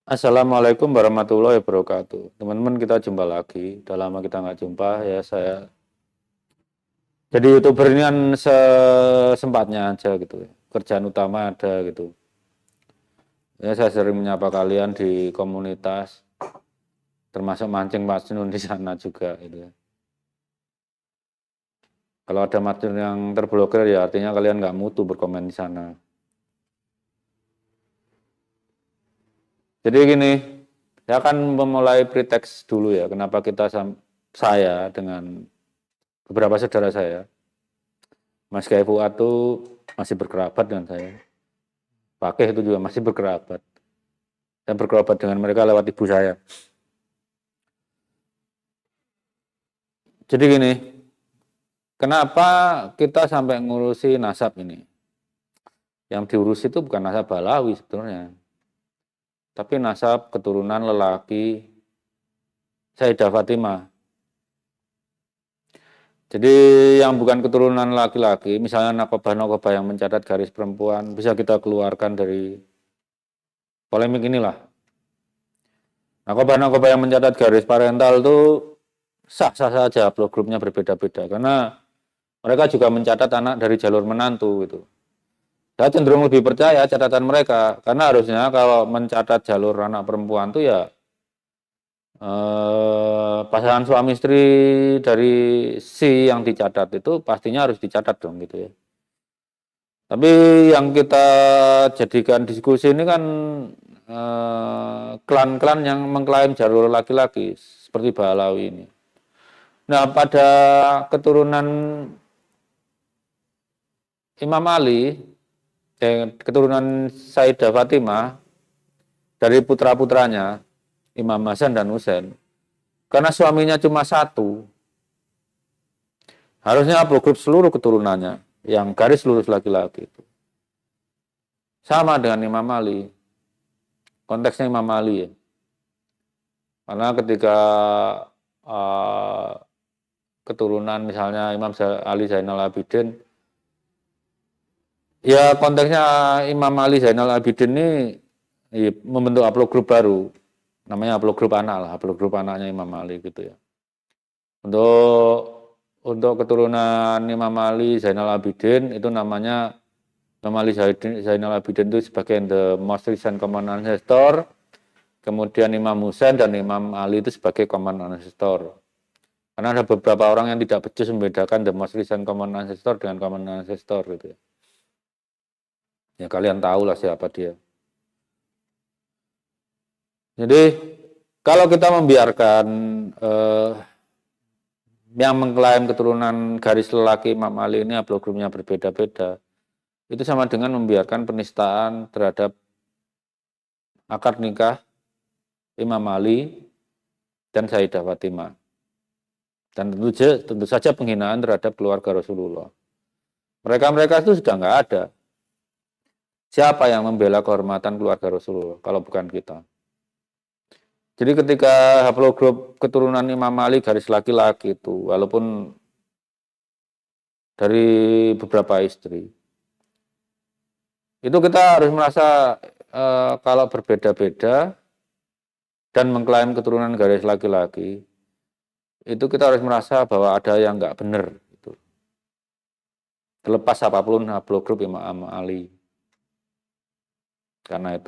Assalamualaikum warahmatullahi wabarakatuh. Teman-teman, kita jumpa lagi. Udah lama kita nggak jumpa ya. Saya jadi YouTuber ini kan sesempatnya aja gitu. Kerjaan utama ada gitu. Ya, saya sering menyapa kalian di komunitas, termasuk mancing Mas Nun di sana juga gitu ya. Kalau ada Mas Nun yang terblokir ya artinya kalian nggak mutu berkomen di sana. Jadi gini, saya akan memulai pretext dulu ya. Kenapa saya dengan beberapa saudara saya, Mas Kai Fuad itu masih berkerabat dengan saya. Pakih itu juga masih berkerabat. Saya berkerabat dengan mereka lewat ibu saya. Jadi gini, kenapa kita sampai ngurusi nasab ini? Yang diurus itu bukan nasab Balawi sebetulnya, tapi nasab keturunan lelaki Sayyidah Fatimah. Jadi yang bukan keturunan laki-laki, misalnya nakobah-nakobah yang mencatat garis perempuan, bisa kita keluarkan dari polemik inilah. Nakobah-nakobah yang mencatat garis parental itu sah-sah saja, upload grupnya berbeda-beda, karena mereka juga mencatat anak dari jalur menantu gitu. Saya cenderung lebih percaya catatan mereka, karena harusnya kalau mencatat jalur anak perempuan itu ya pasangan suami istri dari si yang dicatat itu pastinya harus dicatat dong gitu ya. Tapi yang kita jadikan diskusi ini kan klan-klan yang mengklaim jalur laki-laki seperti Balawi ini. Nah, pada keturunan Imam Ali, keturunan Sayyidah Fatimah, dari putra-putranya, Imam Hasan dan Husain, karena suaminya cuma satu, harusnya upload seluruh keturunannya, yang garis lurus laki-laki itu. Sama dengan Imam Ali, konteksnya Imam Ali ya. Karena ketika uh, keturunan misalnya Imam Ali Zainal Abidin, ya konteksnya Imam Ali Zainal Abidin ini ya, membentuk upload grup baru, namanya upload grup anak lah, upload grup anaknya Imam Ali gitu ya. Untuk keturunan Imam Ali Zainal Abidin itu namanya Imam Ali Zainal Abidin itu sebagai the most recent common ancestor, kemudian Imam Husain dan Imam Ali itu sebagai common ancestor. Karena ada beberapa orang yang tidak becus membedakan the most recent common ancestor dengan common ancestor gitu ya. Ya kalian tahu lah siapa dia. Jadi kalau kita membiarkan eh, yang mengklaim keturunan garis lelaki Imam Ali ini haplogrupnya berbeda-beda, itu sama dengan membiarkan penistaan terhadap akad nikah Imam Ali dan Sayyidah Fatimah. Dan tentu saja penghinaan terhadap keluarga Rasulullah. Mereka-mereka itu sudah nggak ada. Siapa yang membela kehormatan keluarga Rasulullah kalau bukan kita? Jadi ketika haplogrup keturunan Imam Ali garis laki-laki itu, walaupun dari beberapa istri, itu kita harus merasa kalau berbeda-beda dan mengklaim keturunan garis laki-laki, itu kita harus merasa bahwa ada yang nggak benar. Gitu. Terlepas apapun haplogrup Imam Ali. Karena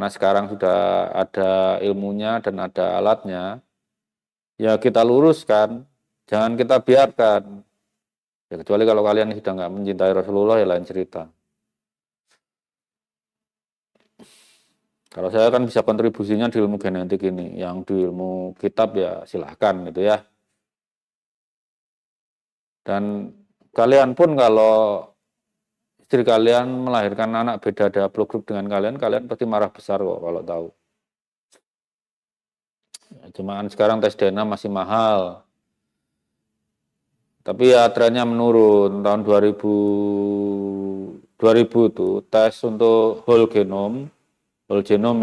sekarang sudah ada ilmunya dan ada alatnya, ya kita luruskan, jangan kita biarkan. Ya, kecuali kalau kalian sudah nggak mencintai Rasulullah ya lain cerita. Kalau saya kan bisa kontribusinya di ilmu genetik ini, yang di ilmu kitab ya silahkan gitu ya. Dan kalian pun kalau istri kalian melahirkan anak beda ada haplogrup dengan kalian, kalian pasti marah besar kok kalau tahu. Ya, cuman sekarang tes DNA masih mahal. Tapi ya trennya menurun. Tahun 2000 itu tes untuk whole genome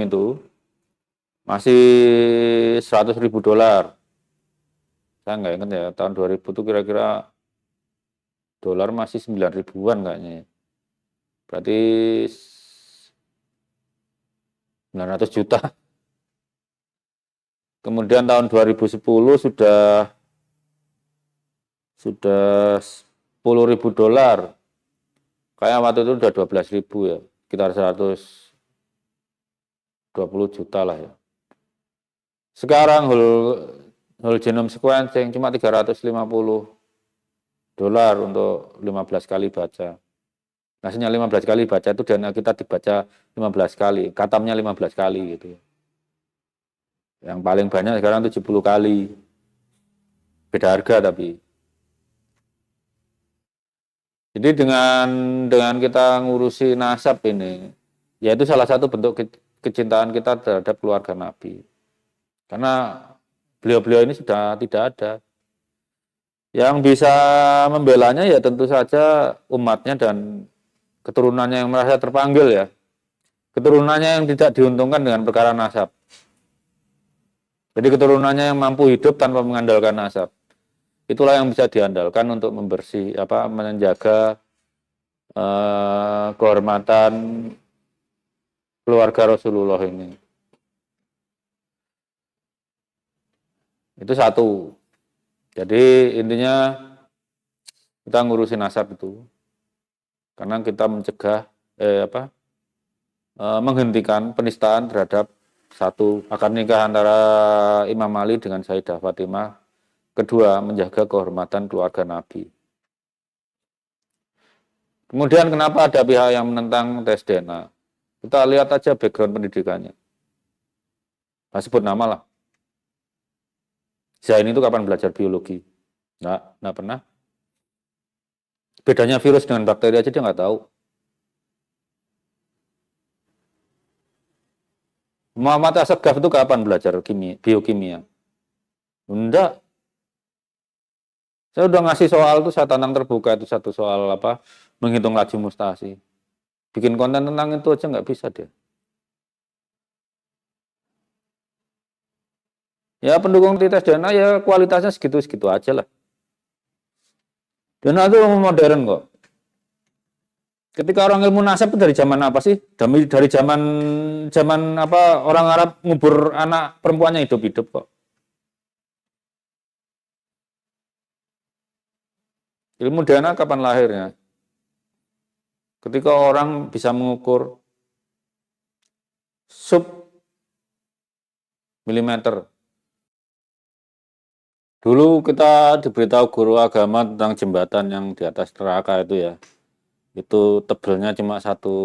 itu masih 100.000 dolar. Saya nggak ingat ya, tahun 2000 itu kira-kira dolar masih 9 ribuan kayaknya. Berarti 900 juta. Kemudian tahun 2010 sudah 10.000 dolar. Kayak waktu itu udah 12.000 ya, sekitar 120 juta lah ya. Sekarang whole genome sequencing cuma 350 dolar untuk 15 kali baca. Hasilnya 15 kali baca itu DNA kita dibaca 15 kali, katamnya 15 kali gitu. Yang paling banyak sekarang 70 kali. Beda harga tapi. Jadi dengan kita ngurusi nasab ini, yaitu salah satu bentuk kecintaan kita terhadap keluarga Nabi. Karena beliau-beliau ini sudah tidak ada. Yang bisa membelanya ya tentu saja umatnya dan keturunannya yang merasa terpanggil ya. Keturunannya yang tidak diuntungkan dengan perkara nasab. Jadi keturunannya yang mampu hidup tanpa mengandalkan nasab. Itulah yang bisa diandalkan untuk menjaga kehormatan keluarga Rasulullah ini. Itu satu. Jadi intinya kita ngurusin nasab itu. Karena kita mencegah menghentikan penistaan terhadap satu, akad nikah antara Imam Ali dengan Sayyidah Fatimah. Kedua, menjaga kehormatan keluarga Nabi. Kemudian kenapa ada pihak yang menentang tes DNA? Kita lihat aja background pendidikannya. Nah, sebut nama lah. Zain itu kapan belajar biologi? Nggak pernah. Bedanya virus dengan bakteri aja dia nggak tahu. Muhammad Asghaf itu kapan belajar biokimia? Enggak. Saya udah ngasih soal tuh, saya tantang terbuka itu satu soal menghitung laju mustasi. Bikin konten tentang itu aja nggak bisa dia. Ya pendukung di tes DNA ya kualitasnya segitu-segitu aja lah. DNA itu modern kok. Ketika orang ilmu nasab itu dari zaman apa sih? Dari zaman orang Arab ngubur anak perempuannya hidup-hidup kok. Ilmu DNA kapan lahirnya? Ketika orang bisa mengukur sub milimeter. Dulu kita diberitahu guru agama tentang jembatan yang di atas neraka itu ya. Itu tebelnya cuma satu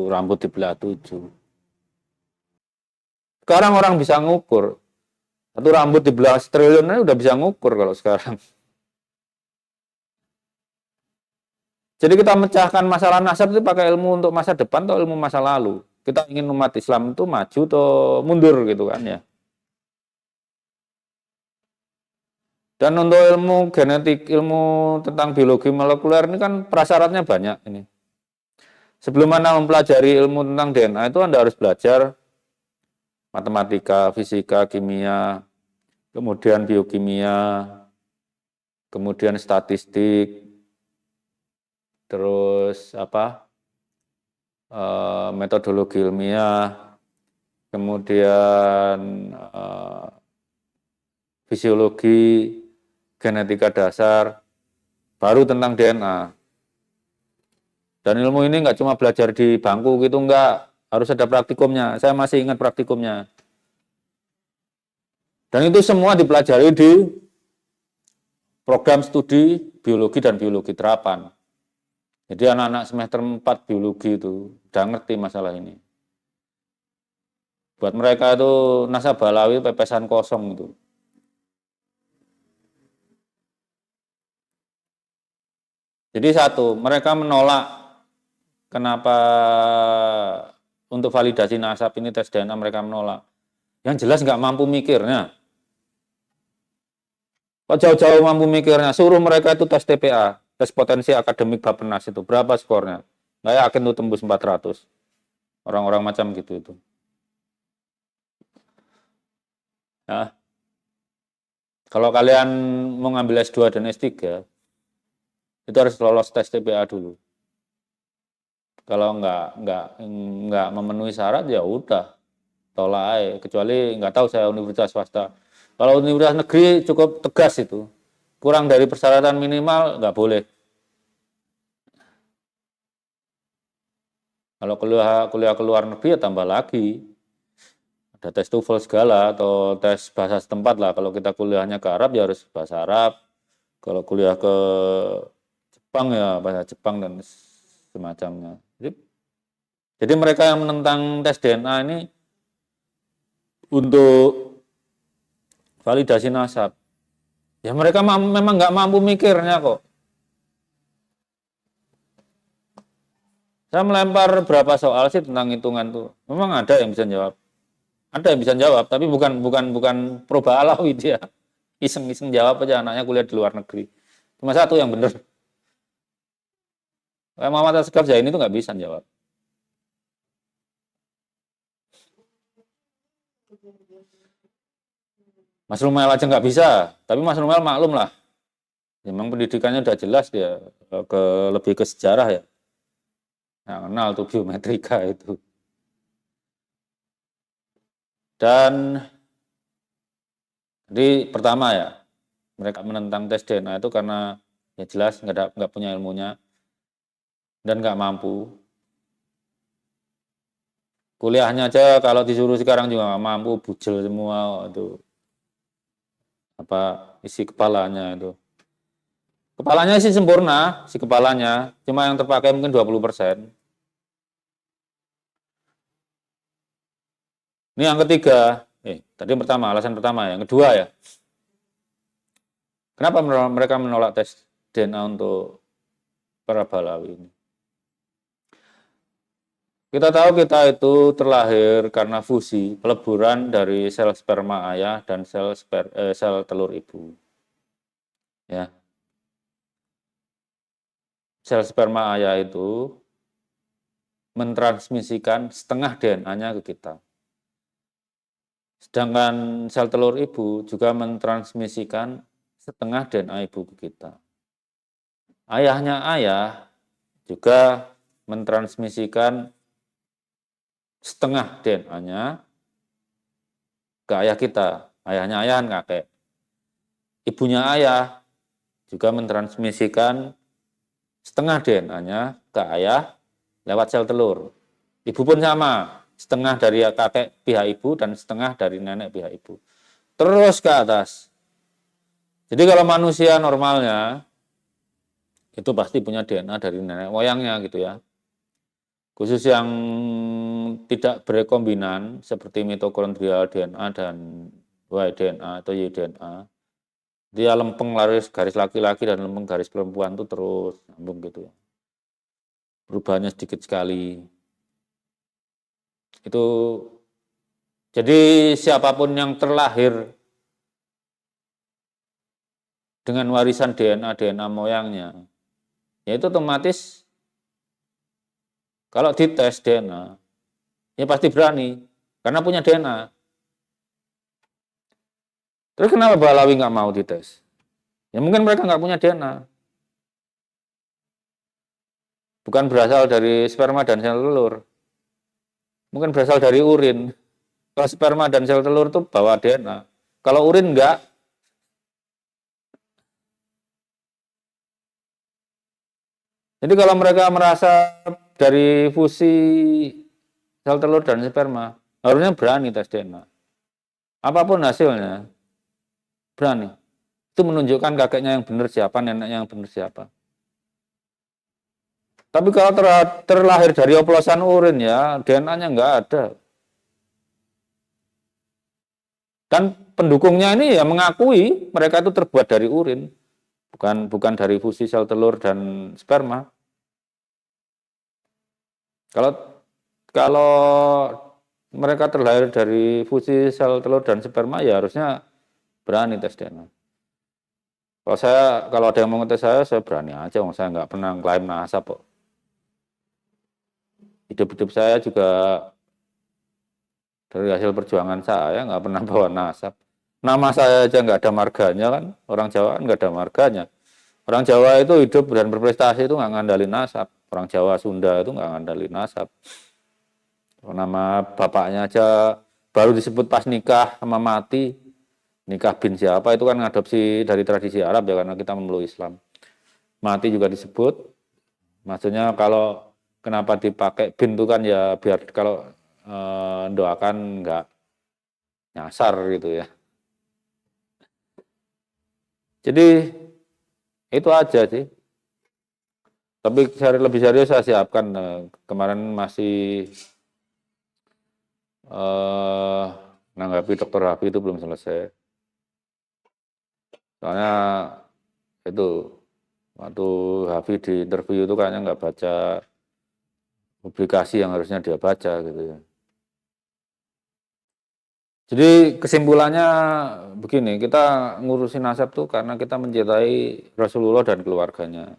rambut dibelah 7. Sekarang orang bisa ngukur. Satu rambut dibelah triliunnya udah bisa ngukur kalau sekarang. Jadi kita mecahkan masalah nasab itu pakai ilmu untuk masa depan atau ilmu masa lalu. Kita ingin umat Islam itu maju atau mundur gitu kan ya. Dan untuk ilmu genetik, ilmu tentang biologi molekuler ini kan prasyaratnya banyak ini. Sebelum Anda mempelajari ilmu tentang DNA itu Anda harus belajar matematika, fisika, kimia, kemudian biokimia, kemudian statistik, terus metodologi ilmiah, kemudian fisiologi, genetika dasar, baru tentang DNA. Dan ilmu ini nggak cuma belajar di bangku gitu, nggak. Harus ada praktikumnya. Saya masih ingat praktikumnya. Dan itu semua dipelajari di program studi biologi dan biologi terapan. Jadi anak-anak semester 4 biologi itu udah ngerti masalah ini. Buat mereka itu nasabalawi pepesan kosong itu. Jadi satu, mereka menolak kenapa untuk validasi nasab ini tes DNA mereka menolak. Yang jelas nggak mampu mikirnya. Kok jauh-jauh mampu mikirnya, suruh mereka itu tes TPA, tes potensi akademik Bappenas itu. Berapa skornya? Nggak yakin tuh tembus 400. Orang-orang macam gitu itu. Nah, kalau kalian mau ngambil S2 dan S3, itu harus lolos tes TPA dulu. Kalau nggak memenuhi syarat ya udah tolak aja. Kecuali nggak tahu saya universitas swasta. Kalau universitas negeri cukup tegas itu. Kurang dari persyaratan minimal nggak boleh. Kalau kuliah ke luar negeri ya tambah lagi. Ada tes TOEFL segala atau tes bahasa setempat lah. Kalau kita kuliahnya ke Arab ya harus bahasa Arab. Kalau kuliah ke Jepang ya bahasa Jepang dan semacamnya. Jadi mereka yang menentang tes DNA ini untuk validasi nasab. Ya mereka memang nggak mampu mikirnya kok. Saya melempar berapa soal sih tentang hitungan tuh. Memang ada yang bisa jawab. Ada yang bisa jawab, tapi bukan proba alawi dia. Iseng-iseng jawab aja anaknya kuliah di luar negeri. Cuma satu yang benar. Kayak Muhammad Asghar Zaini itu nggak bisa jawab. Mas Rumel aja nggak bisa, tapi Mas Rumel maklum lah. Memang pendidikannya udah jelas dia lebih ke sejarah ya. Nah, kenal tuh biometrika itu. Dan jadi pertama ya, mereka menentang tes DNA itu karena ya jelas nggak punya ilmunya dan nggak mampu. Kuliahnya aja kalau disuruh sekarang juga nggak mampu, bujel semua itu apa isi kepalanya itu. Kepalanya sih sempurna, si kepalanya, cuma yang terpakai mungkin 20%. Ini yang ketiga, tadi yang pertama, alasan pertama, yang kedua ya. Kenapa mereka menolak tes DNA untuk para Balawi ini? Kita tahu kita itu terlahir karena fusi, peleburan dari sel sperma ayah dan sel telur ibu. Ya. Sel sperma ayah itu mentransmisikan setengah DNA-nya ke kita. Sedangkan sel telur ibu juga mentransmisikan setengah DNA ibu ke kita. Ayahnya ayah juga mentransmisikan setengah DNA-nya ke ayah kita. Ayahnya ayah kan kakek. Ibunya ayah juga mentransmisikan setengah DNA-nya ke ayah lewat sel telur. Ibu pun sama, setengah dari kakek pihak ibu dan setengah dari nenek pihak ibu. Terus ke atas. Jadi kalau manusia normalnya itu pasti punya DNA dari nenek moyangnya gitu ya. Khusus yang tidak berekombinan seperti mitokondrial DNA dan Y-DNA atau Y-DNA, dia lempeng garis laki-laki dan lempeng garis perempuan itu terus nyambung gitu. Perubahannya sedikit sekali. Itu jadi siapapun yang terlahir dengan warisan DNA moyangnya, ya itu otomatis kalau dites DNA, ya pasti berani karena punya DNA. Terus kenapa Balawi nggak mau dites? Ya mungkin mereka nggak punya DNA. Bukan berasal dari sperma dan sel telur. Mungkin berasal dari urin. Kalau sperma dan sel telur itu bawa DNA. Kalau urin enggak. Jadi kalau mereka merasa dari fusi sel telur dan sperma, harusnya berani tes DNA. Apapun hasilnya, berani. Itu menunjukkan kakeknya yang benar siapa, neneknya yang benar siapa. Tapi kalau terlahir dari oplosan urin ya, DNA-nya enggak ada. Dan pendukungnya ini ya mengakui mereka itu terbuat dari urin, bukan dari fusi sel telur dan sperma. Kalau kalau mereka terlahir dari fusi sel telur dan sperma ya harusnya berani tes DNA. Kalau ada yang mau ngetes saya berani aja, saya nggak pernah klaim nasab kok. Hidup-hidup saya juga dari hasil perjuangan saya nggak pernah bawa nasab. Nama saya aja nggak ada marganya kan, orang Jawa kan nggak ada marganya. Orang Jawa itu hidup dan berprestasi itu nggak ngandalin nasab. Orang Jawa Sunda itu nggak ngandalin nasab. Nama bapaknya aja baru disebut pas nikah sama mati, nikah bin siapa itu kan ngadopsi dari tradisi Arab ya karena kita memeluk Islam. Mati juga disebut, maksudnya kalau kenapa dipakai bin itu kan ya biar kalau doakan nggak nyasar gitu ya. Jadi itu aja sih. Tapi lebih serius saya siapkan. Kemarin masih nanggapi Dokter Rafi itu belum selesai. Soalnya itu waktu Hafi di interview itu kayaknya nggak baca publikasi yang harusnya dia baca gitu ya. Jadi kesimpulannya begini, kita ngurusin nasab tuh karena kita mencintai Rasulullah dan keluarganya.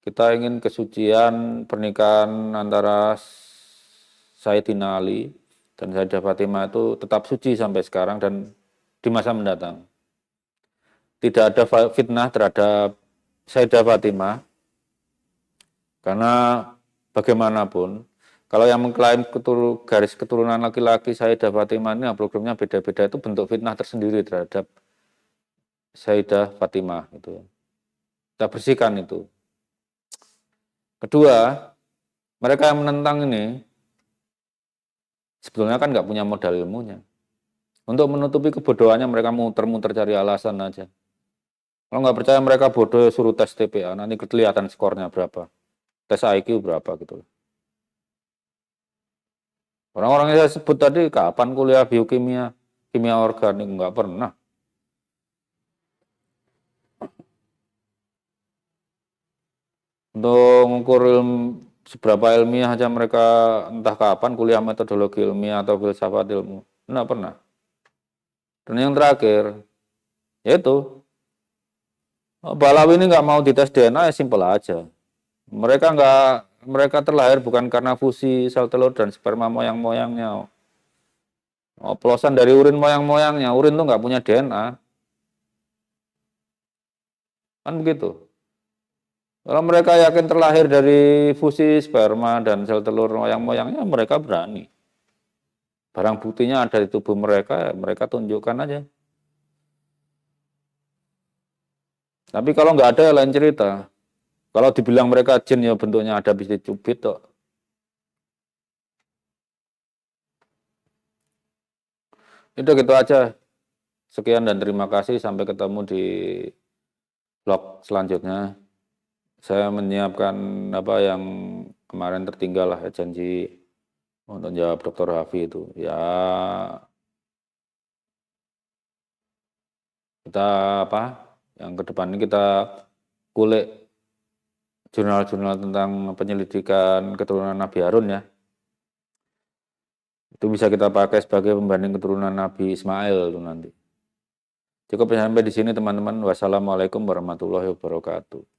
Kita ingin kesucian pernikahan antara Sayyidina Ali dan Sayyidah Fatimah itu tetap suci sampai sekarang dan di masa mendatang. Tidak ada fitnah terhadap Sayyidah Fatimah karena bagaimanapun kalau yang mengklaim garis keturunan laki-laki Sayyidah Fatimah ini programnya beda-beda itu bentuk fitnah tersendiri terhadap Sayyidah Fatimah itu. Kita bersihkan itu. Kedua, mereka yang menentang ini sebetulnya kan nggak punya modal ilmunya. Untuk menutupi kebodohannya mereka muter-muter cari alasan aja. Kalau nggak percaya mereka bodoh suruh tes TPA, nanti kelihatan skornya berapa. Tes IQ berapa gitu. Orang-orang yang saya sebut tadi kapan kuliah biokimia, kimia organik, nggak pernah. Untuk mengukur seberapa ilmiah aja mereka entah kapan kuliah metodologi ilmiah atau filsafat ilmu, nggak pernah. Dan yang terakhir, yaitu Balawi ini nggak mau dites DNA ya simpel aja. Mereka terlahir bukan karena fusi sel telur dan sperma moyang-moyangnya. Oplosan dari urin moyang-moyangnya. Urin tuh nggak punya DNA. Kan begitu. Kalau mereka yakin terlahir dari fusi sperma dan sel telur moyang-moyangnya, mereka berani. Barang buktinya ada di tubuh mereka, mereka tunjukkan aja. Tapi kalau nggak ada, lain cerita. Kalau dibilang mereka jin, ya bentuknya ada bisa dicubit kok. Itu gitu aja. Sekian dan terima kasih. Sampai ketemu di vlog selanjutnya. Saya menyiapkan apa yang kemarin tertinggal lah ya, janji untuk jawab Dokter Hafi itu. Ya kita apa? Yang ke depan ini kita kulik jurnal-jurnal tentang penyelidikan keturunan Nabi Harun ya. Itu bisa kita pakai sebagai pembanding keturunan Nabi Ismail itu nanti. Cukup sampai di sini teman-teman. Wassalamualaikum warahmatullahi wabarakatuh.